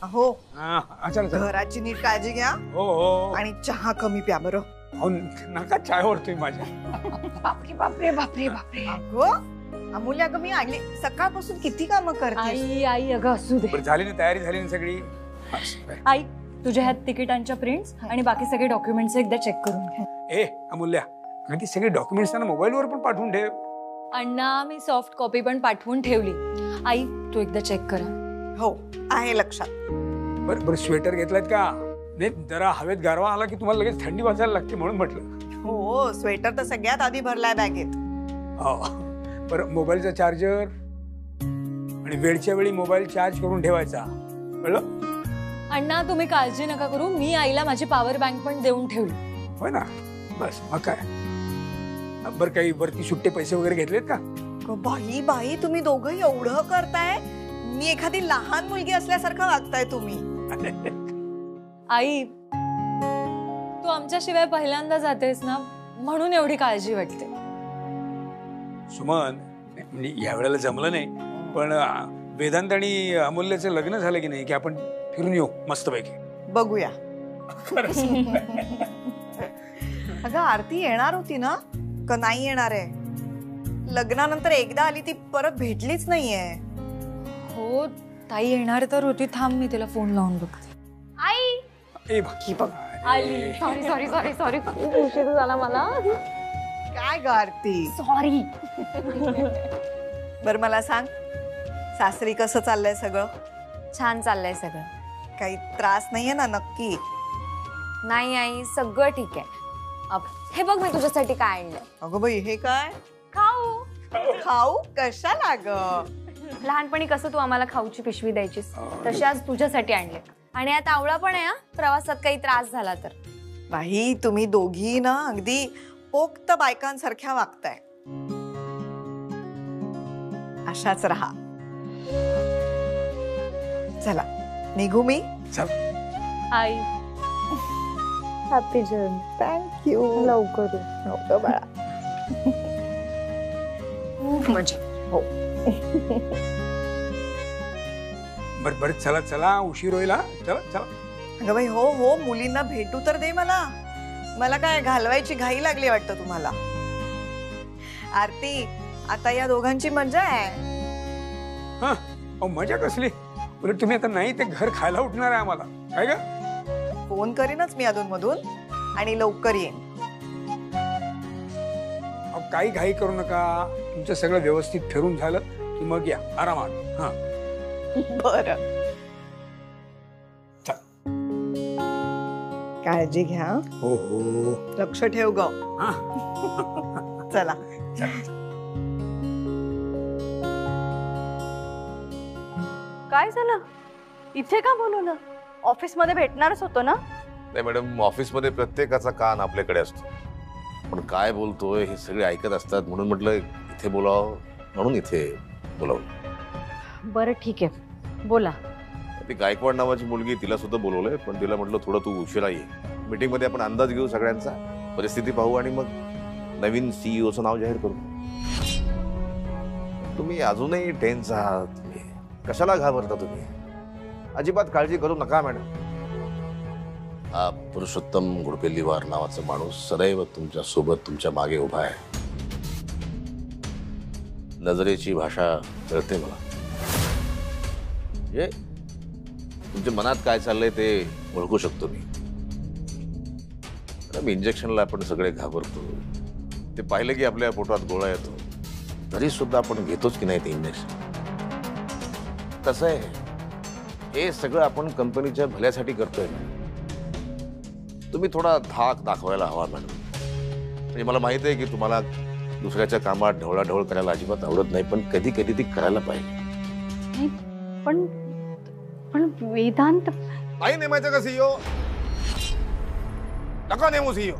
अहो चला घराची नीट काळजी घ्या. हो आणि चहा कमी प्या बरं. अहो नका चाय ओरतोय माझ्या. बापरे बापरे बापरे बापरे. अगं अमूल्य, अगं मी आणली सकाळपासून किती कामं करते. आई आई अगं असू दे. झाली ना तयारी, झाली ना सगळी. आई तुझ्या ह्यात तिकिटांच्या प्रिंट्स आणि बाकी सगळे डॉक्युमेंट्स एकदा चेक करून घ्या. ए अमूल्या, ती सगळी डॉक्युमेंट्स ना मोबाईलवर पण पाठवून ठेव. अण्णा मी सॉफ्ट कॉपी पण पाठवून ठेवली. आई तू एकदा चेक करा. हो आहे लक्षात. बरं स्वेटर घेतलायत का? नाही जरा हवेत गारवा आला की तुम्हाला लगेच थंडी वाजायला लागते म्हणून म्हटलं. हो स्वेटर तर सगळ्यात आधी भरलाय बॅगेत. बरं मोबाईलचा चार्जर आणि वेळच्या वेळी मोबाईल चार्ज करून ठेवायचा, कळलं? अण्णा तुम्ही काळजी नका करू, मी आईला माझी पॉवर बँक पण देऊन ठेवली. होय ना, बस मग काय. बरं काही वरती सुट्टे पैसे वगैरे घेतलेत का? बाई बाई तुम्ही दोघं एवढं करताय, मी एखादी लहान मुलगी असल्यासारखं वागताय तुम्ही. आई तू आमच्याशिवाय पहिल्यांदा जातेस ना, म्हणून एवढी काळजी वाटते. सुमन, म्हणजे या वेळेला जमलं नाही, पण वेदांत आणि अमूल्याचं लग्न झालं की नाही की आपण फिरून येऊ मस्तपैकी. बघूया. अगं आरती येणार होती ना, का नाही येणार आहे? लग्नानंतर एकदा आली ती परत भेटलीच नाहीये. हो ताई येणार तर होती, थांब मी तिला फोन लावून बघते. आई ए बाकी बघ आली. सॉरी सॉरी सॉरी सॉरी, खूप उशीर झाला मला. काय ग आरती? सॉरी. बर मला सांग, सासरी कसं चाललंय सगळं? छान चाललंय सगळं. काही त्रास नाहीये ना नक्की? नाही आई सगळं ठीक आहे. हे बघ मी तुझ्यासाठी काय आणलंय. अगं बाई हे काय? खाऊ. खाऊ कशाला ग? लहानपणी कसं तू आम्हाला खाऊची पिशवी द्यायचीस, तशी आज तुझ्यासाठी आणले. आणि यात आवळा पण आहे. प्रवासात काही त्रास झाला तर. बाई तुम्ही दोघी ना अगदी पोक्त बायकांसारख्या वागताय. अशाच राहा. चला निघू मी. आई हॅपी जर्नी. थँक्यू. लवकर हो बाळा. खूप मजा. हो. बरं बरं चला चला, उशीर होईल. चला चला. अगं बाई हो हो, मुलींना भेटू तर दे मला. मला काय घालवायची घाई लागली वाटतं तुम्हाला? आरती आता या दोघांची मजा आहे. मजा कसली? उलट तुम्ही आता नाही ते घर खायला उठणार आहे आम्हाला. काय ग? फोन करीनच मी अधून मधून आणि लवकर येईन. काही घाई करू नका. तुमचं सगळं व्यवस्थित फिरून झालं की मग या आरामात. हा बरं. काळजी घ्या. हो हो, लक्ष ठेव ग. चला. काय झालं? इथे का बोलवलं? ऑफिस मध्ये भेटणारच होतो ना? नाही मॅडम, ऑफिस मध्ये प्रत्येकाचा कान आपल्याकडे असतो, पण काय बोलतोय हे सगळे ऐकत असतात, म्हणून म्हटलं इथे बोलावं, म्हणून इथे बोलावलं. बरं ठीक आहे, बोला. ती गायकवाड नावाची मुलगी, तिला सुद्धा बोलवलंय, पण तिला म्हटलं थोडं तू उशिरा ये. मीटिंग मध्ये आपण अंदाज घेऊ सगळ्यांचा, परिस्थिती पाहू आणि मग नवीन सीईओचं नाव जाहीर करू. तुम्ही अजूनही टेन्स आहात. कशाला घाबरता तुम्ही? अजिबात काळजी करू नका मॅडम. हा पुरुषोत्तम गुडपेल्लीवार नावाचा माणूस सदैव तुमच्या सोबत, तुमच्या मागे उभा आहे. नजरेची भाषा कळते मला. म्हणजे तुमच्या मनात काय चाललंय ते ओळखू शकतो मी. इंजेक्शनला आपण सगळे घाबरतो. ते पाहिलं की आपल्या पोटात गोळा येतो, तरी सुद्धा आपण घेतोच की नाही ते इंजेक्शन. कसं आहे, हे सगळं आपण कंपनीच्या भल्यासाठी करतोय. तुम्ही थोडा धाक दाखवायला हवा मॅडम. म्हणजे मला माहित आहे की तुम्हाला दुसऱ्याच्या कामात ढवळाढवळ करायला अजिबात आवडत नाही, पण कधी कधी ती करायला पाहिजे. पण पण वेदांत नाही नेमायचं का सीईओ? नका नेमू सीईओ.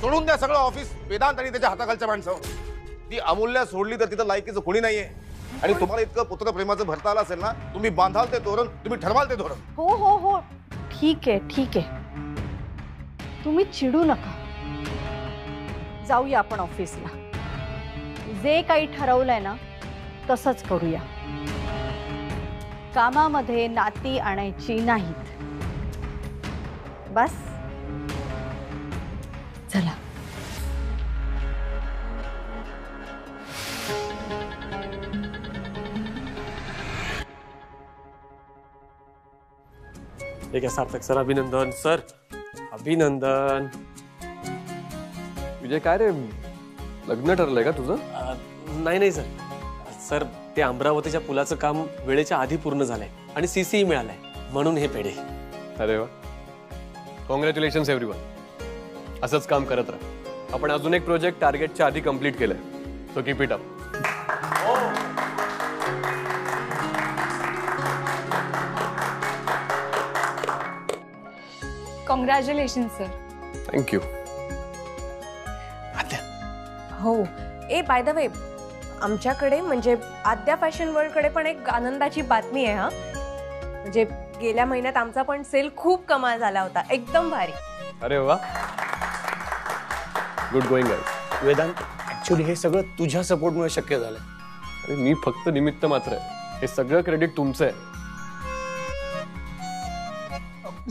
सोडून द्या सगळं ऑफिस. वेदांत आणि त्याच्या हाताखालच्या माणसं. ती अमूल्य सोडली तर तिथं लायकीचं कोणी नाहीये. आणि तुम्हाला इतकं पुत्र प्रेमाचं भरता आलं असेल ना, तुम्ही बांधाल ते धोरण, तुम्ही ठरवाल ते धोरण. हो हो हो ठीक आहे ठीक आहे, तुम्ही चिडू नका. जाऊया आपण ऑफिसला. जे काही ठरवलंय ना तसंच करूया. कामामध्ये नाती आणायची नाहीत. बस. चला. ठीक आहे सार्थक सर, अभिनंदन सर, अभिनंदन. विजय काय रे, लग्न ठरलंय का तुझं? नाही नाही सर, सर ते अमरावतीच्या पुलाचं काम वेळेच्या आधी पूर्ण झालंय आणि CCI मिळालंय म्हणून हे पेढे. अरे वा, कॉंग्रॅच्युलेशन्स एव्हरीवन. असंच काम करत राहा. आपण अजून एक प्रोजेक्ट टार्गेटच्या आधी कंप्लीट केलंय, so keep it up. Congratulation sir. Thank you. हो. ए बाय द वे, आमच्याकडे म्हणजे आद्या फॅशन वर्ल्ड कडे पण एक आनंदाची बातमी आहे. हा म्हणजे गेल्या महिन्यात आमचा पण सेल खूप कमाल झाला होता, एकदम भारी. अरे वा, good going guys. Vedant, actually हे सगळं तुझ्या सपोर्टमुळे शक्य झालंय. अरे मी फक्त निमित्त मात्र आहे, हे सगळं क्रेडिट तुमचं आहे.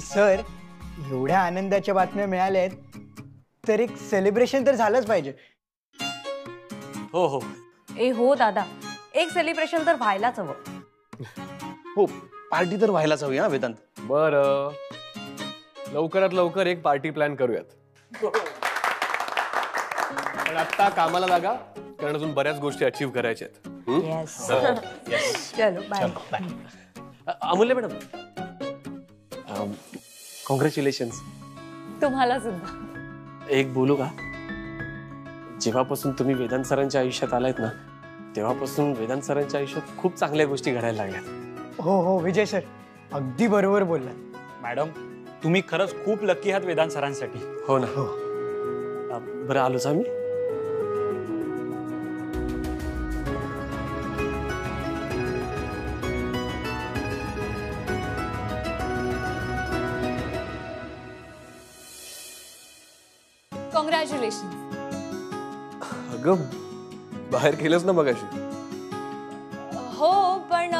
सर, एवढ्या आनंदाच्या बातम्या मिळाल्या आहेत तर एक सेलिब्रेशन तर झालंच पाहिजे. हो हो. ए हो दादा, एक सेलिब्रेशन तर व्हायलाच हवं. हो, पार्टी तर व्हायलाच हवी हा वेदांत. बरं, लवकरात लवकर एक पार्टी प्लॅन करूयात. पण आता कामाला लागा, कारण अजून बऱ्याच गोष्टी अचीव्ह करायच्या आहेत. चलो बाय. अमूल्य मॅडम, कॉंग्रॅच्युलेशन्स. तुम्हाला सुद्धा. एक बोलू का? जेव्हापासून तुम्ही वेदांत सरांच्या आयुष्यात आलायत ना, तेव्हापासून वेदांत सरांच्या आयुष्यात खूप चांगल्या गोष्टी घडायला लागल्यात. हो हो विजय सर, अगदी बरोबर बोललात. मॅडम, तुम्ही खरंच खूप लकी आहात वेदांत सरांसाठी. हो ना. हो. बरं, आलोच आम्ही. कॉंग्रॅच्युलेशन. अगं, बाहेर केलंच ना मगाशी. हो पण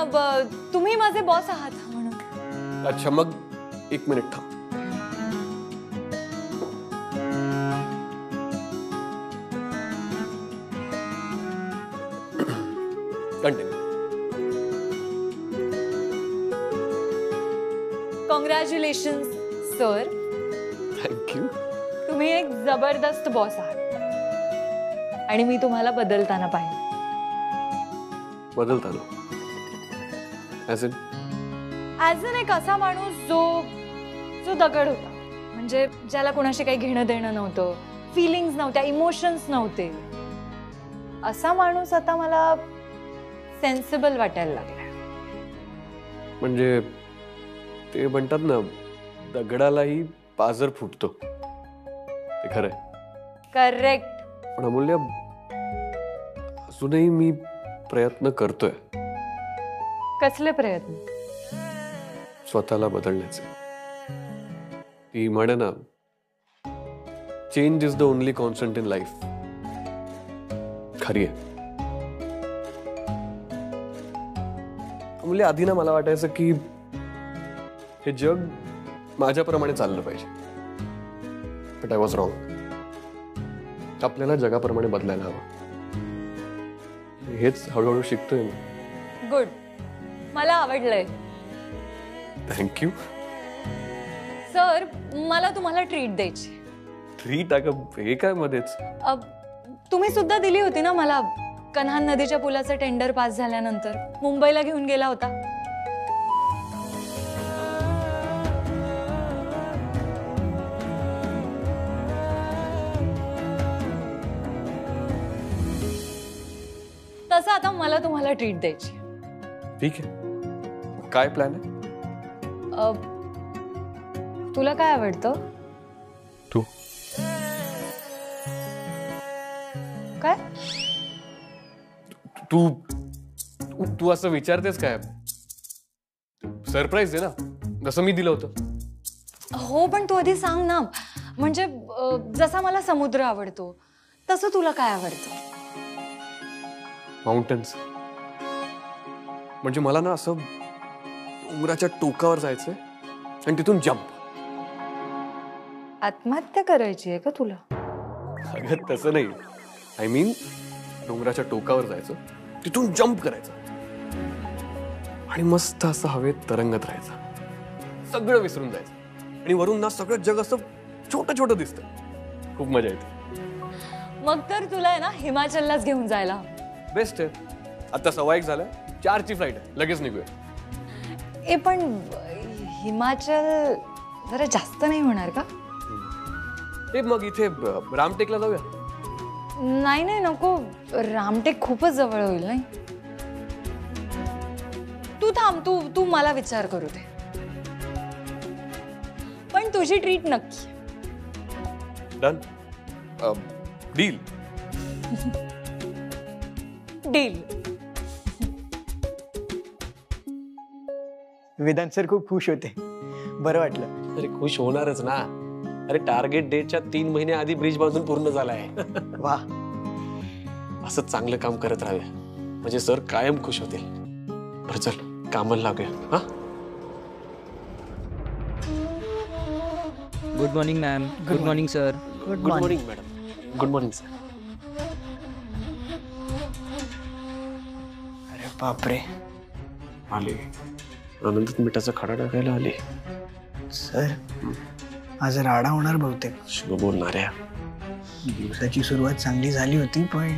तुम्ही माझे बॉस आहात म्हणून. अच्छा, मग एक मिनिट थांब. कंटिन्यू. Congratulation sir. थँक्यू. तुम्ही एक जबरदस्त बॉस आहात आणि मी तुम्हाला बदलताना पाहिजे. बदलताना ॲज इन एक असा माणूस जो दगड होता, म्हणजे ज्याला कोणाशी काही घेणं देणं नव्हतं, फिलिंग्स नव्हत्या, इमोशन्स नव्हते, असा माणूस आता मला सेन्सिबल वाटायला लागला. म्हणजे ते म्हणतात ना, दगडालाही पाझर फुटतो. ते खरंय. करेक्ट. पण अमूल्य, अजूनही मी प्रयत्न करतोय. कसले प्रयत्न? स्वतःला बदलण्याचे. ती म्हणे ना, change is the only constant in life. खरी आहे. अमूल्य, आधी ना मला वाटायचं की हे जग माझ्याप्रमाणे चाललं पाहिजे, बट आय वॉज रॉंग. आपल्याला जगाप्रमाणे बदलायला हवं. हेच हळूहळू शिकतोय मी. गुड, मला आवडलंय. थँक्यू. सर, मला तुम्हाला ट्रीट द्यायची. ट्रीट? अगं, हे काय मध्येच? तुम्ही सुद्धा दिली होती ना मला, कन्हान नदीच्या पुलाचं टेंडर पास झाल्यानंतर मुंबईला घेऊन गेला होता. तसं आता मला तुम्हाला ट्रीट द्यायची. ठीक आहे. काय प्लॅन आहे? तुला काय आवडतं? तू. काय? तू तू असं विचारतेस काय? सरप्राईज आहे ना, जसं मी दिलं होतं. हो, पण तू आधी सांग ना. म्हणजे जसा मला समुद्र आवडतो तसं तुला काय आवडतं? माउंटन्स. म्हणजे मला ना असं डोंगराच्या टोकावर जायचंय आणि तिथून जम्प. आत्महत्या करायची आहे का तुला? अगं तसं नाही. आय मीन डोंगराच्या टोकावर जायचं, तिथून जम्प करायचं आणि मस्त असं हवेत तरंगत राहायचं. सगळं विसरून जायचं आणि वरून ना सगळं जग असं छोटं छोटं दिसतं. खूप मजा येते. मग तर तुला आहे ना हिमाचललाच घेऊन जायला. बेस्ट आहे. आता 1:15 झालं, 4ची फ्लाईट आहे, लगेच निघूया. ए पण हिमाचल जरा जास्त नाही होणार का? ते मग इथे रामटेकला जाऊया. नाही नाही नको, रामटेक खूपच जवळ होईल. नाही तू थांब, तू मला विचार करू दे. पण तुझी ट्रीट नक्की. Done. Deal. Deal. Vedant sir खूप खुश होते. बरं वाटलं. अरे खुश होणारच ना. अरे टार्गेट डेटच्या 3 महिने आधी ब्रिज बांधून पूर्ण झालाय. वा. असं चांगलं काम करत राहावे म्हणजे सर कायम खुश होतील. बरं चल कामाला लागूया. हा good morning ma'am. Good morning sir. Good morning madam. Good morning sir. अरे बापरे. आले आनंदात मिठाचा खडा टाकायला आले. सर आज राडा होणार बहुतेक. शुभ बोलणाऱ्या. दिवसाची सुरुवात चांगली झाली होती पण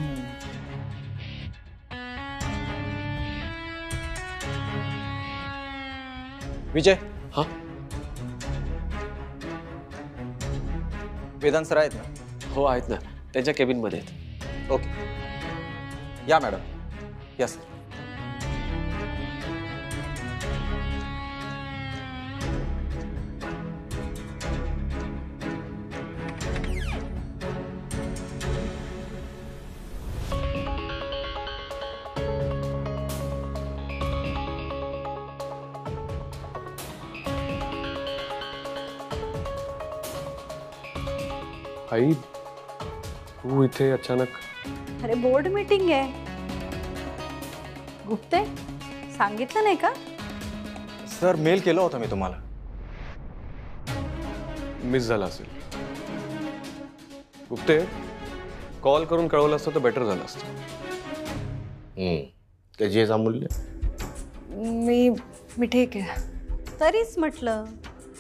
विजय. हा वेदांत सर आहेत ना? हो आहेत ना, त्यांच्या केबिन मध्ये आहेत. ओके या मॅडम. या सर. आई तू इथे अचानक? अरे बोर्ड मीटिंग आहे. गुप्ते सांगितलं नाही का? सर मेल केलं होतं मी तुम्हाला. मिस झाला असेल. गुप्ते कॉल करून कळवलं असतं तर बेटर झालं असतं. त्याची हेच अमूल्य. मी ठीक आहे. तरीच म्हटलं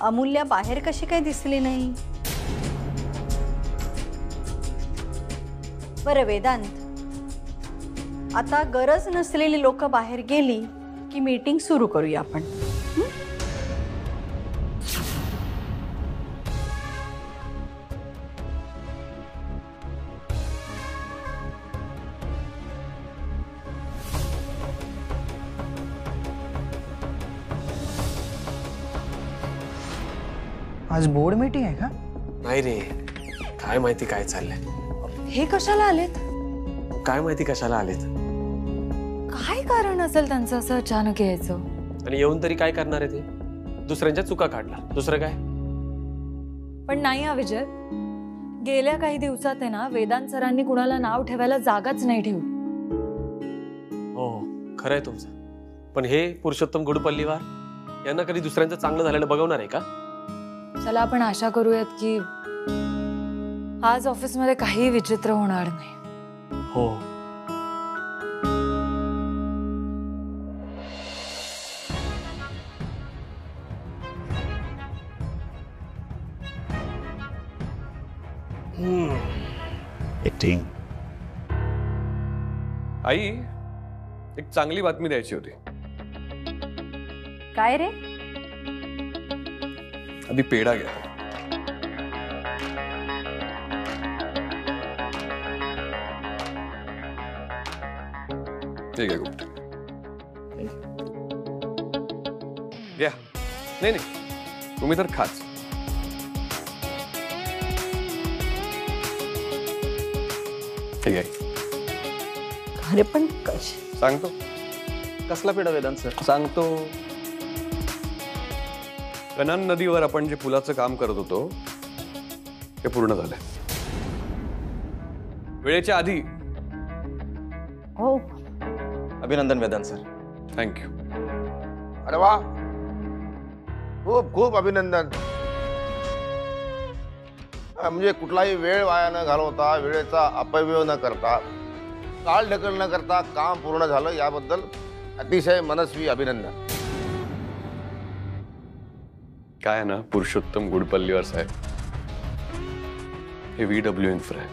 अमूल्या बाहेर कशी काही दिसली नाही. बरं वेदांत, आता गरज नसलेली लोक बाहेर गेली की मीटिंग सुरू करूया आपण. आज बोर्ड मीटिंग आहे का? नाही रे, काय माहिती काय चाललंय. हे कशाला आलेत? काय माहिती कशाला आलेत. काय कारण असेल त्यांचं असं अचानक यायचं? आणि येऊन तरी काय करणार आहे ते? दुसऱ्यांच्या चुका काढणार, दुसरं काय. पण नाही हा विजय, गेल्या काही दिवसात आहे ना वेदांत सरांनी कुणाला नाव ठेवायला जागाच नाही ठेवली. हो खरं आहे तुमचं. पण हे पुरुषोत्तम गुडपल्लीवार यांना कधी दुसऱ्यांचं चांगलं झालेलं बघवणार आहे का? चला आपण आशा करूयात की आज ऑफिसमध्ये काही विचित्र होणार नाही. हो. आई एक चांगली बातमी द्यायची होती. काय रे? आधी पेढा घ्या. ठीक आहे गुप्त घ्या. नाही नाही तुम्ही तर खाच. ठीक आहे. अरे पण कश सांगतो. कसला पेढा वेदांत सर? सांगतो. कनान नदीवर आपण जे पुलाचं काम करत होतो ते पूर्ण झालंय वेळेच्या आधी. हो. अभिनंदन वेदांत सर. थँक्यू. अरे वा, खूप खूप अभिनंदन. म्हणजे कुठलाही वेळ वाया न घालवता, वेळेचा अपव्यय न करता, काळ ढकल न करता काम पूर्ण झालं, याबद्दल अतिशय मनस्वी अभिनंदन. काय आहे ना पुरुषोत्तम गुडपल्लीवर साहेब, हे VW इन्फ्रा आहे.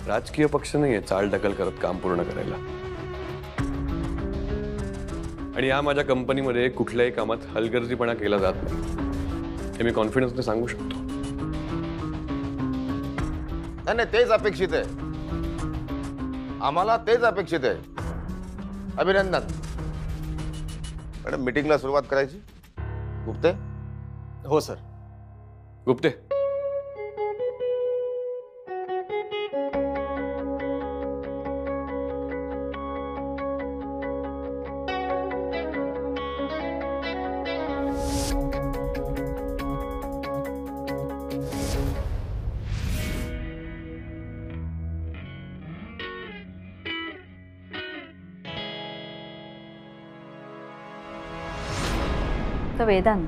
राजकीय पक्ष नाहीये चाल ढकल करत काम पूर्ण करायला. आणि या माझ्या कंपनीमध्ये कुठल्याही कामात हलगर्जीपणा केला जात नाही, हे मी कॉन्फिडन्सने सांगू शकतो. नाही, तेच अपेक्षित आहे. आम्हाला तेच अपेक्षित आहे. अभिनंदन. मॅडम, मीटिंगला सुरुवात करायची. गुप्ते. हो सर. गुप्ते. तर वेदांत,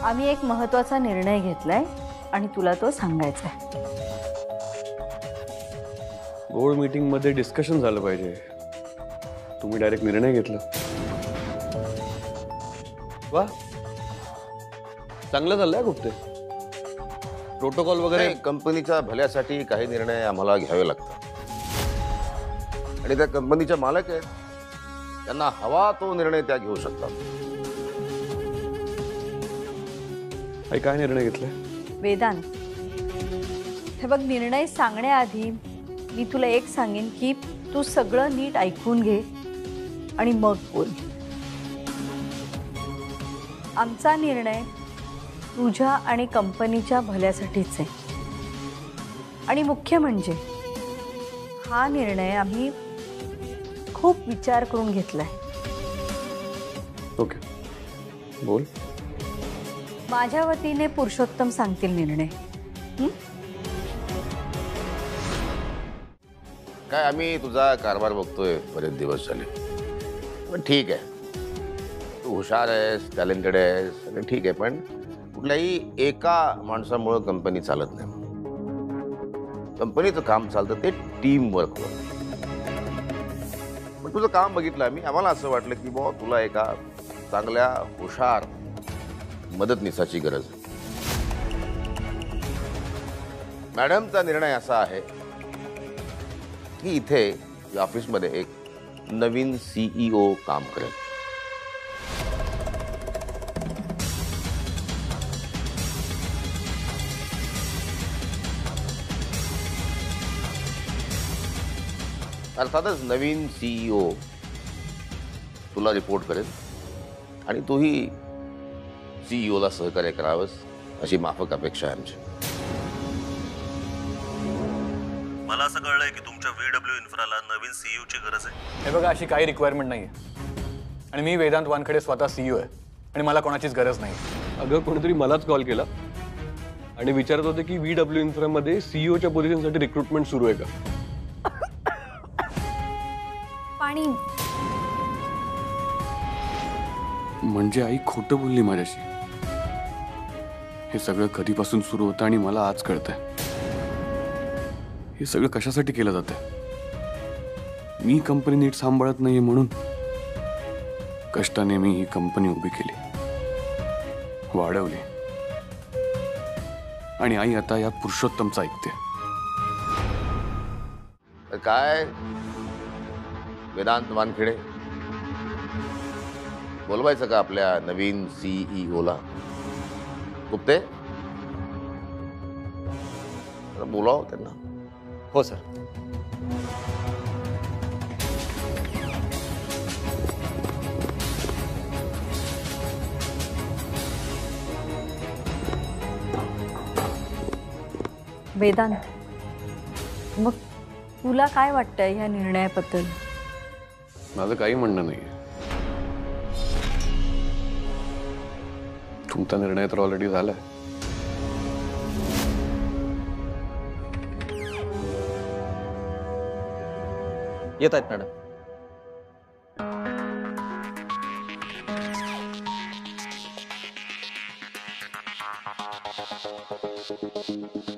आम्ही एक महत्त्वाचा निर्णय घेतलाय आणि तुला तो सांगायचा आहे. बोर्ड मीटिंग मध्ये डिस्कशन झालं पाहिजे, तुम्ही डायरेक्ट निर्णय घेतला. वा, चांगलं चाललंय गुप्ते. प्रोटोकॉल वगैरे. कंपनीच्या भल्यासाठी काही निर्णय आम्हाला घ्यावे लागतात आणि त्या कंपनीचे मालक आहेत, त्यांना हवा तो निर्णय त्या घेऊ शकतात. काय निर्णय घेतलाय वेदांत? हे बघ, निर्णय सांगण्याआधी मी तुला एक सांगेन की तू सगळं नीट ऐकून घे आणि मग बोल. आमचा निर्णय तुझ्या आणि कंपनीच्या भल्यासाठीच आहे. आणि मुख्य म्हणजे हा निर्णय आम्ही खूप विचार करून घेतलाय. ओके, बोल. माझ्या वतीने पुरुषोत्तम सांगतील निर्णय. काय, आम्ही तुझा कारभार बघतोय बरेच दिवस झाले. पण ठीक आहे, तू हुशार आहेस, टॅलेंटेड आहेस, सगळं ठीक आहे. पण कुठल्याही एका माणसामुळे कंपनी चालत नाही. कंपनीचं काम चालतं ते टीम वर्कवर. पण तुझं काम बघितलं आम्ही, आम्हाला असं वाटलं की बुवा तुला एका चांगल्या हुशार मदतनीसाची गरज आहे. मॅडमचा निर्णय असा आहे की इथे या ऑफिसमध्ये एक नवीन CEO काम करेल. अर्थातच नवीन CEO तुला रिपोर्ट करेल आणि तूही CEOला सहकार्य करावंस अशी माफक अपेक्षा आहे आमची. मला असं कळलंय की तुमच्या VW इन्फ्राला नवीन CEOची गरज आहे. हे बघा, अशी काही रिक्वायरमेंट नाही आहे आणि मी वेदांत वानखेडे स्वतः CEO आहे आणि मला कोणाचीच गरज नाही. अगं, कोणीतरी मलाच कॉल केला आणि विचारत होते की VW इन्फ्रामध्ये CEOच्या पोझिशनसाठी रिक्रुटमेंट सुरू आहे का. पाणी. म्हणजे आई खोटं बोलली माझ्याशी. हे सगळं कधीपासून सुरू होतं आणि मला आज कळतंय. हे सगळं कशासाठी केलं जातंय? मी कंपनी नीट सांभाळत नाहीये म्हणून. कष्टाने मी ही कंपनी उभी केली, वाढवली आणि आई आता या पुरुषोत्तमचं ऐकते. काय वेदांत वानखेडे, बोलवायचं का आपल्या नवीन CEOला? गुप्ते, बोलाव त्यांना. हो सर. वेदांत, मग तुला काय वाटतंय ह्या निर्णयाबद्दल? माझं काही म्हणणं नाहीये. तुमचा निर्णय तर ऑलरेडी झालाय. येत आहेत मॅडम. आहे.